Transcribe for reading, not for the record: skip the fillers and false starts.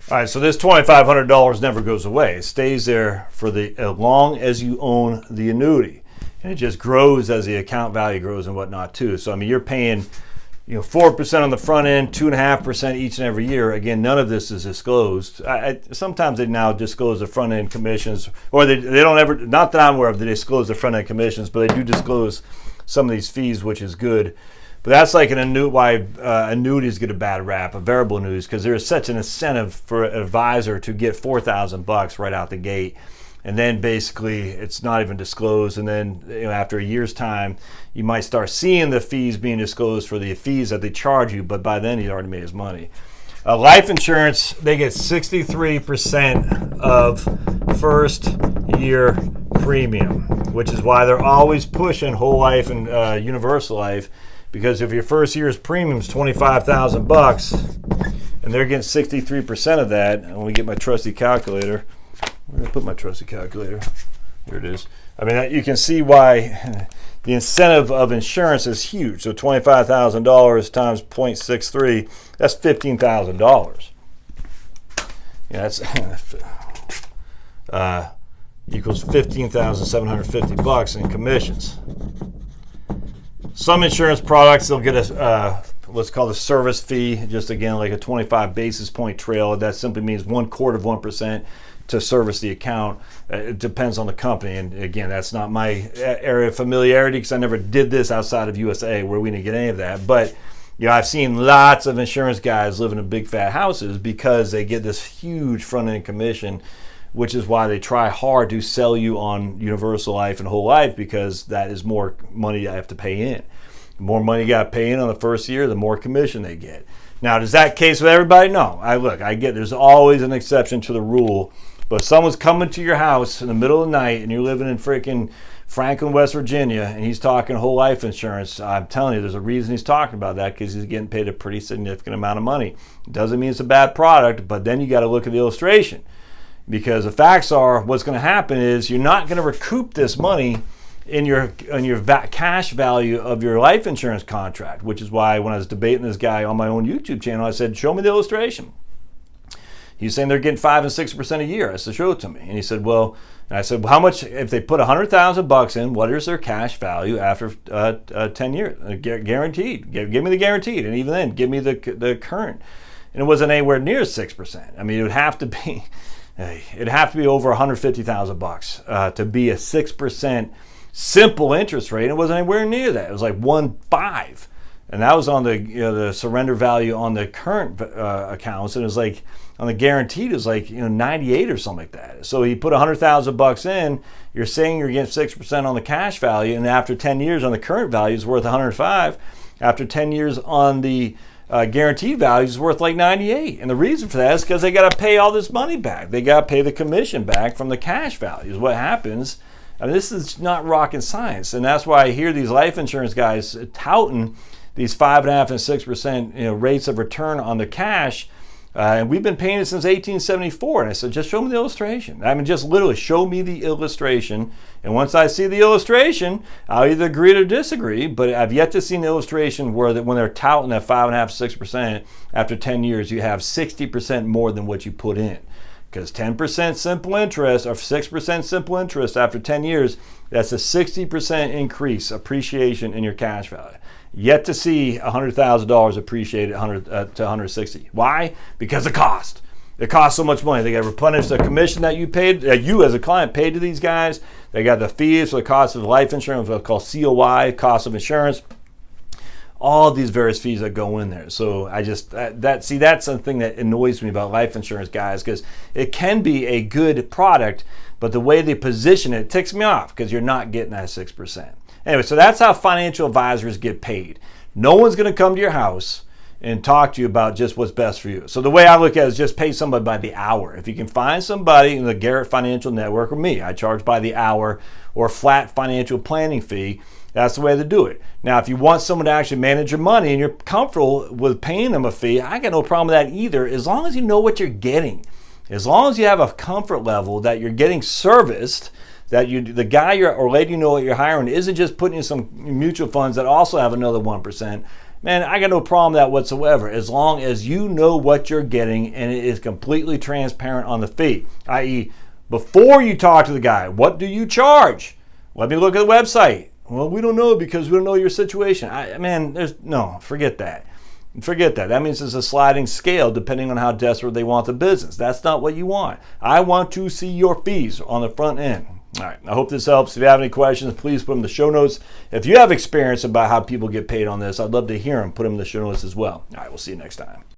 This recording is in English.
All right, so this $2,500 never goes away. It stays there for as long as you own the annuity. And it just grows as the account value grows and whatnot too. So, I mean, you're paying 4% on the front end, 2.5% each and every year. Again, none of this is disclosed. Sometimes they now disclose the front end commissions, or they don't ever, not that I'm aware of, they disclose the front end commissions, but they do disclose some of these fees, which is good. But that's like why annuities get a bad rap, variable annuities, because there is such an incentive for an advisor to get $4,000 right out the gate. And then basically it's not even disclosed. And then after a year's time, you might start seeing the fees being disclosed for the fees that they charge you. But by then he's already made his money. Life insurance, they get 63% of first year premium, which is why they're always pushing whole life and universal life. Because if your first year's premium is $25,000 and they're getting 63% of that, and when we get my trusty calculator, where did I put my trusty calculator? Here it is. I mean, you can see why the incentive of insurance is huge. So $25,000 times 0.63, that's $15,000. That's equals $15,750 in commissions. Some insurance products, they'll get what's called a service fee, just again like a 25 basis point trail. That simply means 1/4% to service the account. It depends on the company, and again, that's not my area of familiarity because I never did this outside of USA where we didn't get any of that. But I've seen lots of insurance guys living in big fat houses because they get this huge front end commission, which is why they try hard to sell you on universal life and whole life, because that is more money I have to pay in. The more money you got to pay in on the first year, the more commission they get. Now, is that case with everybody? No. I get there's always an exception to the rule. But if someone's coming to your house in the middle of the night and you're living in freaking Franklin, West Virginia, and he's talking whole life insurance, I'm telling you, there's a reason he's talking about that, because he's getting paid a pretty significant amount of money. It doesn't mean it's a bad product, but then you got to look at the illustration. Because the facts are, what's going to happen is you're not going to recoup this money in your cash value of your life insurance contract, which is why when I was debating this guy on my own YouTube channel, I said, show me the illustration. He's saying they're getting 5 and 6% a year. I said, show it to me. And he said, well, and I said, well, how much, if they put $100,000 in, what is their cash value after 10 years? Guaranteed. Give me the guaranteed. And even then, give me the current. And it wasn't anywhere near 6%. I mean, it would have to be... It'd have to be over $150,000 to be a 6% simple interest rate. It wasn't anywhere near that. It was like 1.5, and that was on the surrender value on the current accounts, and it was like on the guaranteed it was like 98 or something like that. So he put $100,000 in. You're saying you're getting 6% on the cash value, and after 10 years on the current value is worth 105. After 10 years on the guaranteed value is worth like 98. And the reason for that is because they got to pay all this money back. They got to pay the commission back from the cash values. What happens, I mean, this is not rocket science. And that's why I hear these life insurance guys touting these 5.5% and 6% rates of return on the cash. And we've been paying it since 1874. And I said, just show me the illustration. I mean, just literally show me the illustration. And once I see the illustration, I'll either agree or disagree. But I've yet to see an illustration where when they're touting that 5.5%, 6%, after 10 years, you have 60% more than what you put in. Because 10% simple interest or 6% simple interest after 10 years, that's a 60% increase, appreciation in your cash value. Yet to see $100,000 appreciated to 160. Why? Because of cost. It costs so much money. They got to replenish the commission that you paid, you as a client paid to these guys. They got the fees for the cost of life insurance, what's called COI, cost of insurance. All of these various fees that go in there. So I just that's something that annoys me about life insurance guys, because it can be a good product, but the way they position it ticks me off because you're not getting that 6%. Anyway, so that's how financial advisors get paid. No one's going to come to your house and talk to you about just what's best for you. So the way I look at it is just pay somebody by the hour. If you can find somebody in the Garrett Financial Network or me, I charge by the hour or flat financial planning fee. That's the way to do it. Now, if you want someone to actually manage your money and you're comfortable with paying them a fee, I got no problem with that either, as long as you know what you're getting. As long as you have a comfort level that you're getting serviced, that the guy or lady what you're hiring isn't just putting in some mutual funds that also have another 1%. man, I got no problem with that whatsoever, as long as you know what you're getting and it is completely transparent on the fee, i.e., before you talk to the guy, what do you charge? Let me look at the website. Well, we don't know because we don't know your situation. Forget that. Forget that. That means it's a sliding scale depending on how desperate they want the business. That's not what you want. I want to see your fees on the front end. All right, I hope this helps. If you have any questions, please put them in the show notes. If you have experience about how people get paid on this, I'd love to hear them. Put them in the show notes as well. All right, we'll see you next time.